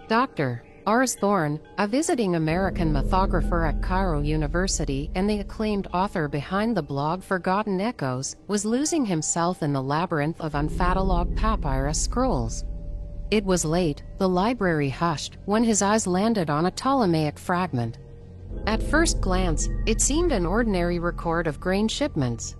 Dr. Ars Thorne, a visiting American mythographer at Cairo University and the acclaimed author behind the blog Forgotten Echoes, was losing himself in the labyrinth of unfatalogued papyrus scrolls. It was late, the library hushed, when his eyes landed on a Ptolemaic fragment. At first glance, it seemed an ordinary record of grain shipments.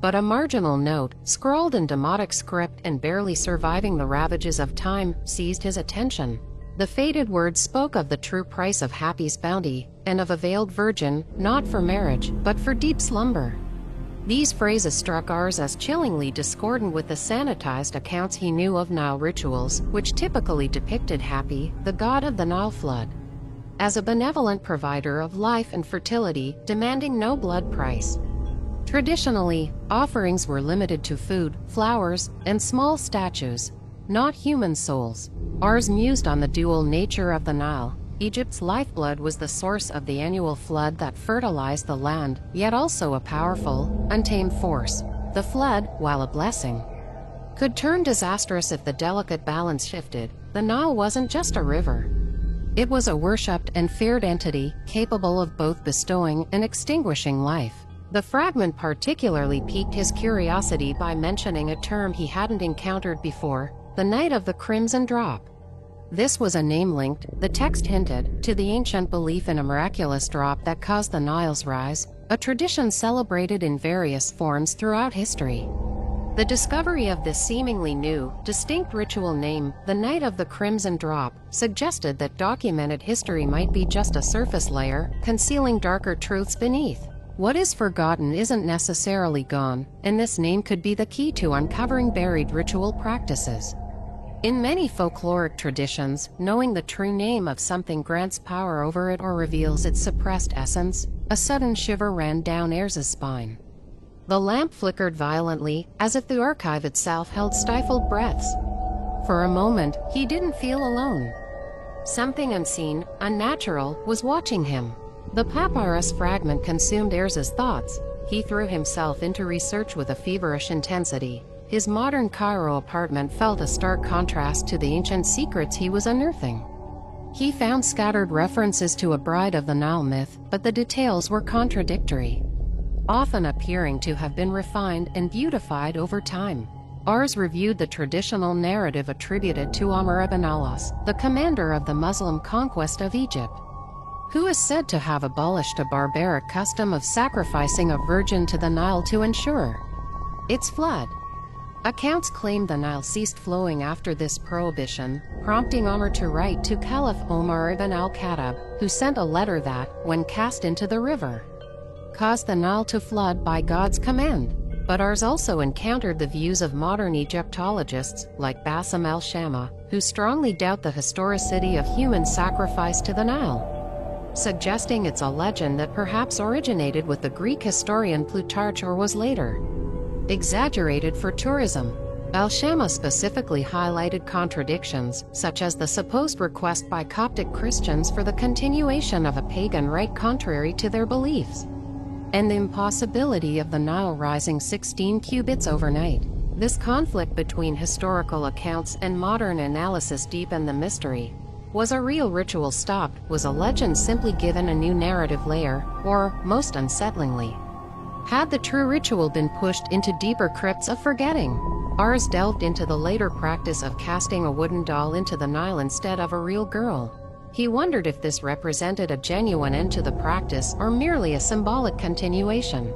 But a marginal note, scrawled in Demotic script and barely surviving the ravages of time, seized his attention. The faded words spoke of the true price of Happy's bounty, and of a veiled virgin, not for marriage, but for deep slumber. These phrases struck Ars as chillingly discordant with the sanitized accounts he knew of Nile rituals, which typically depicted Happy, the god of the Nile flood, as a benevolent provider of life and fertility, demanding no blood price. Traditionally, offerings were limited to food, flowers, and small statues, not human souls. Ars mused on the dual nature of the Nile. Egypt's lifeblood was the source of the annual flood that fertilized the land, yet also a powerful, untamed force. The flood, while a blessing, could turn disastrous if the delicate balance shifted. The Nile wasn't just a river. It was a worshipped and feared entity, capable of both bestowing and extinguishing life. The fragment particularly piqued his curiosity by mentioning a term he hadn't encountered before: the Night of the Crimson Drop. This was a name linked, the text hinted, to the ancient belief in a miraculous drop that caused the Nile's rise, a tradition celebrated in various forms throughout history. The discovery of this seemingly new, distinct ritual name, the Night of the Crimson Drop, suggested that documented history might be just a surface layer, concealing darker truths beneath. What is forgotten isn't necessarily gone, and this name could be the key to uncovering buried ritual practices. In many folkloric traditions, knowing the true name of something grants power over it or reveals its suppressed essence. A sudden shiver ran down Ars's spine. The lamp flickered violently, as if the archive itself held stifled breaths. For a moment, he didn't feel alone. Something unseen, unnatural, was watching him. The papyrus fragment consumed Ars's thoughts. He threw himself into research with a feverish intensity. His modern Cairo apartment felt a stark contrast to the ancient secrets he was unearthing. He found scattered references to a Bride of the Nile myth, but the details were contradictory, often appearing to have been refined and beautified over time. Ars reviewed the traditional narrative attributed to Amr ibn al-As, the commander of the Muslim conquest of Egypt, who is said to have abolished a barbaric custom of sacrificing a virgin to the Nile to ensure its flood. Accounts claim the Nile ceased flowing after this prohibition, prompting Amr to write to Caliph Omar ibn al-Khattab, who sent a letter that, when cast into the river, caused the Nile to flood by God's command. But Ars also encountered the views of modern Egyptologists, like Bassem el-Shamma, who strongly doubt the historicity of human sacrifice to the Nile, suggesting it's a legend that perhaps originated with the Greek historian Plutarch or was later exaggerated for tourism. El-Shamma specifically highlighted contradictions, such as the supposed request by Coptic Christians for the continuation of a pagan rite contrary to their beliefs, and the impossibility of the Nile rising 16 cubits overnight. This conflict between historical accounts and modern analysis deepened the mystery. Was a real ritual stopped? Was a legend simply given a new narrative layer? Or, most unsettlingly, had the true ritual been pushed into deeper crypts of forgetting? Ars delved into the later practice of casting a wooden doll into the Nile instead of a real girl. He wondered if this represented a genuine end to the practice or merely a symbolic continuation,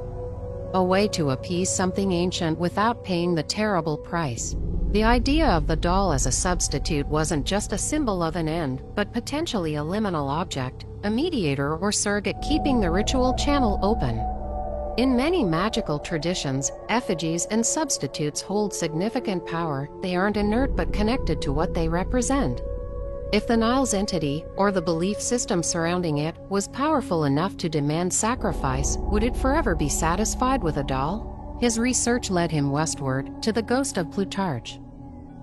a way to appease something ancient without paying the terrible price. The idea of the doll as a substitute wasn't just a symbol of an end, but potentially a liminal object, a mediator or surrogate keeping the ritual channel open. In many magical traditions, effigies and substitutes hold significant power. They aren't inert but connected to what they represent. If the Nile's entity, or the belief system surrounding it, was powerful enough to demand sacrifice, would it forever be satisfied with a doll? His research led him westward, to the ghost of Plutarch.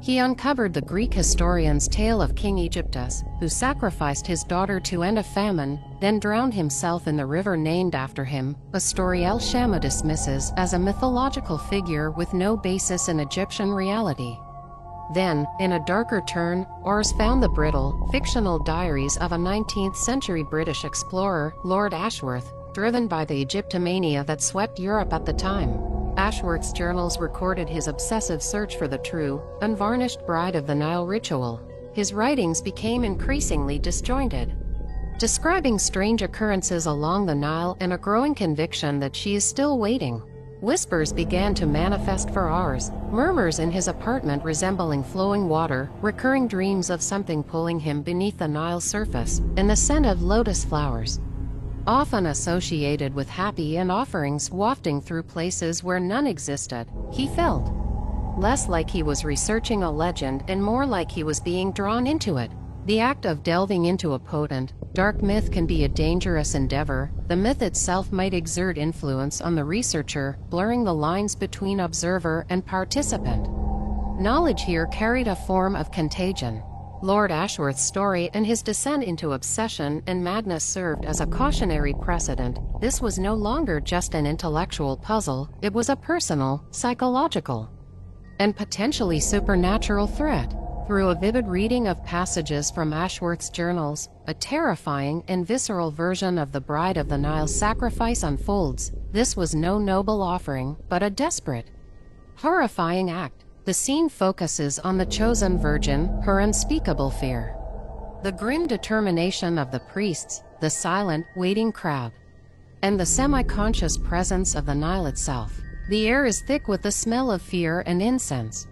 He uncovered the Greek historian's tale of King Aegyptus, who sacrificed his daughter to end a famine, then drowned himself in the river named after him, a story el-Shamma dismisses as a mythological figure with no basis in Egyptian reality. Then, in a darker turn, Ars found the brittle, fictional diaries of a 19th-century British explorer, Lord Ashworth, driven by the Egyptomania that swept Europe at the time. Ashworth's journals recorded his obsessive search for the true, unvarnished bride of the Nile ritual. His writings became increasingly disjointed, describing strange occurrences along the Nile and a growing conviction that she is still waiting. Whispers began to manifest for Ars, murmurs in his apartment resembling flowing water, recurring dreams of something pulling him beneath the Nile's surface, and the scent of lotus flowers, often associated with happy and offerings wafting through places where none existed. He felt less like he was researching a legend and more like he was being drawn into it. The act of delving into a potent, dark myth can be a dangerous endeavor. The myth itself might exert influence on the researcher, blurring the lines between observer and participant. Knowledge here carried a form of contagion. Lord Ashworth's story and his descent into obsession and madness served as a cautionary precedent. This was no longer just an intellectual puzzle, it was a personal, psychological, and potentially supernatural threat. Through a vivid reading of passages from Ashworth's journals, a terrifying and visceral version of the Bride of the Nile sacrifice unfolds. This was no noble offering, but a desperate, horrifying act. The scene focuses on the chosen virgin, her unspeakable fear, the grim determination of the priests, the silent, waiting crowd, and the semi-conscious presence of the Nile itself. The air is thick with the smell of fear and incense.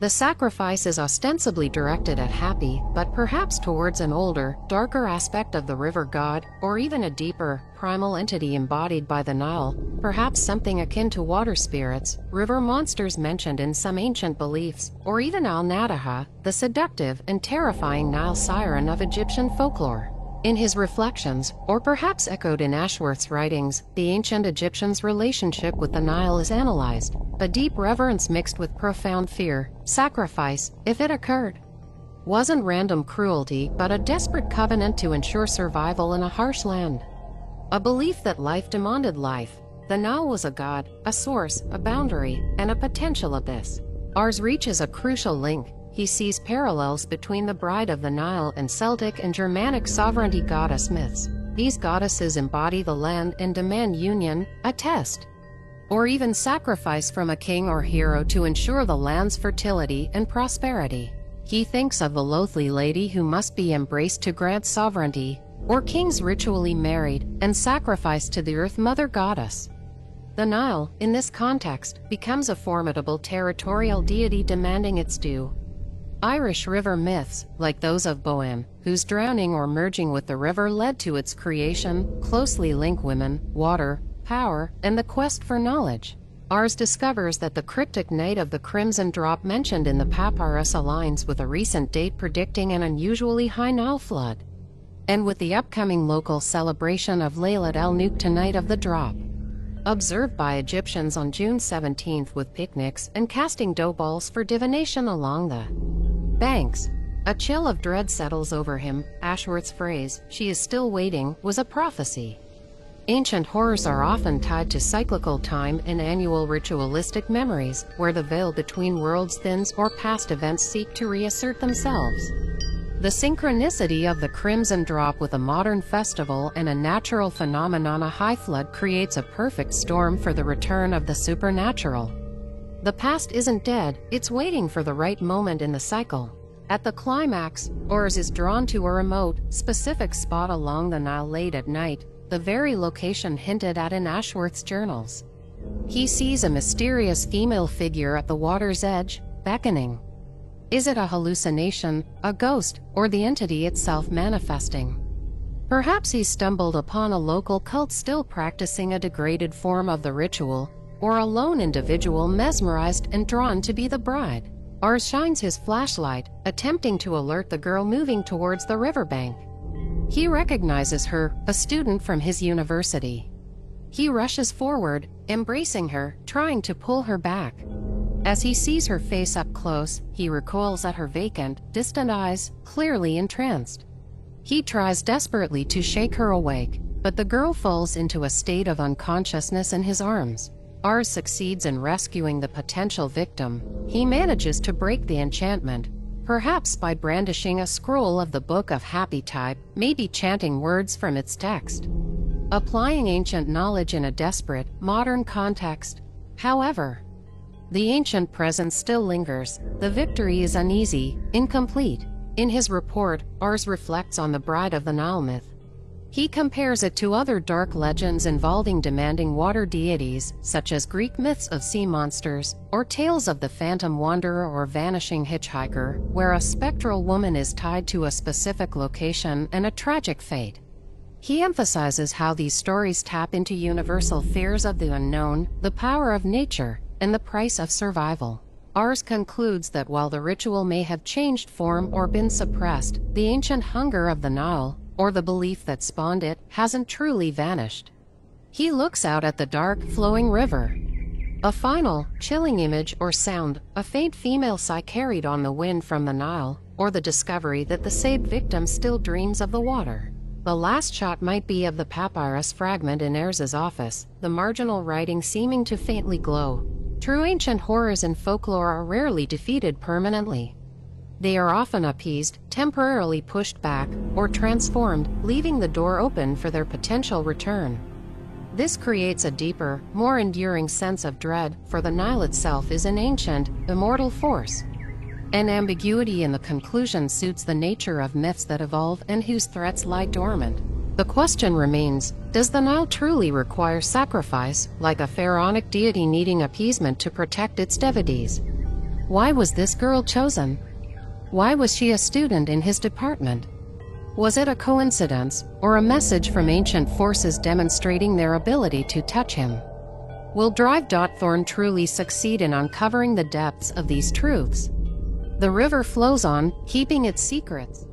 The sacrifice is ostensibly directed at Hapi, but perhaps towards an older, darker aspect of the river god, or even a deeper, primal entity embodied by the Nile, perhaps something akin to water spirits, river monsters mentioned in some ancient beliefs, or even Al-Nadaha, the seductive and terrifying Nile siren of Egyptian folklore. In his reflections, or perhaps echoed in Ashworth's writings, the ancient Egyptians' relationship with the Nile is analyzed. A deep reverence mixed with profound fear. Sacrifice, if it occurred, wasn't random cruelty, but a desperate covenant to ensure survival in a harsh land. A belief that life demanded life. The Nile was a god, a source, a boundary, and a potential abyss. Ars reaches a crucial link. He sees parallels between the Bride of the Nile and Celtic and Germanic sovereignty goddess myths. These goddesses embody the land and demand union, a test, or even sacrifice from a king or hero to ensure the land's fertility and prosperity. He thinks of the loathly lady who must be embraced to grant sovereignty, or kings ritually married and sacrificed to the Earth Mother goddess. The Nile, in this context, becomes a formidable territorial deity demanding its due. Irish river myths, like those of Boann, whose drowning or merging with the river led to its creation, closely link women, water, power, and the quest for knowledge. Ars discovers that the cryptic night of the Crimson Drop mentioned in the papyrus aligns with a recent date predicting an unusually high Nile flood, and with the upcoming local celebration of Laylat el-Nukta Night of the Drop, observed by Egyptians on June 17th with picnics and casting dough balls for divination along the banks. A chill of dread settles over him. Ashworth's phrase, "she is still waiting," was a prophecy. Ancient horrors are often tied to cyclical time and annual ritualistic memories, where the veil between worlds thins or past events seek to reassert themselves. The synchronicity of the Crimson Drop with a modern festival and a natural phenomenon, a high flood, creates a perfect storm for the return of the supernatural. The past isn't dead, it's waiting for the right moment in the cycle. At the climax, Ors is drawn to a remote, specific spot along the Nile late at night, the very location hinted at in Ashworth's journals. He sees a mysterious female figure at the water's edge, beckoning. Is it a hallucination, a ghost, or the entity itself manifesting? Perhaps he stumbled upon a local cult still practicing a degraded form of the ritual, or a lone individual mesmerized and drawn to be the bride. Ars shines his flashlight, attempting to alert the girl moving towards the riverbank. He recognizes her, a student from his university. He rushes forward, embracing her, trying to pull her back. As he sees her face up close, he recoils at her vacant, distant eyes, clearly entranced. He tries desperately to shake her awake, but the girl falls into a state of unconsciousness in his arms. Ars succeeds in rescuing the potential victim. He manages to break the enchantment, perhaps by brandishing a scroll of the Book of Happy type, maybe chanting words from its text, applying ancient knowledge in a desperate, modern context. However, the ancient presence still lingers. The victory is uneasy, incomplete. In his report, Ars reflects on the Bride of the Nile myth. He compares it to other dark legends involving demanding water deities, such as Greek myths of sea monsters, or tales of the phantom wanderer or vanishing hitchhiker, where a spectral woman is tied to a specific location and a tragic fate. He emphasizes how these stories tap into universal fears of the unknown, the power of nature, and the price of survival. Ars concludes that while the ritual may have changed form or been suppressed, the ancient hunger of the Nile, or the belief that spawned it, hasn't truly vanished. He looks out at the dark, flowing river. A final, chilling image or sound, a faint female sigh carried on the wind from the Nile, or the discovery that the saved victim still dreams of the water. The last shot might be of the papyrus fragment in Ars's office, the marginal writing seeming to faintly glow. True ancient horrors and folklore are rarely defeated permanently. They are often appeased, temporarily pushed back, or transformed, leaving the door open for their potential return. This creates a deeper, more enduring sense of dread, for the Nile itself is an ancient, immortal force. An ambiguity in the conclusion suits the nature of myths that evolve and whose threats lie dormant. The question remains, does the Nile truly require sacrifice, like a pharaonic deity needing appeasement to protect its devotees? Why was this girl chosen? Why was she a student in his department? Was it a coincidence, or a message from ancient forces demonstrating their ability to touch him? Will Drive.Thorn truly succeed in uncovering the depths of these truths? The river flows on, keeping its secrets.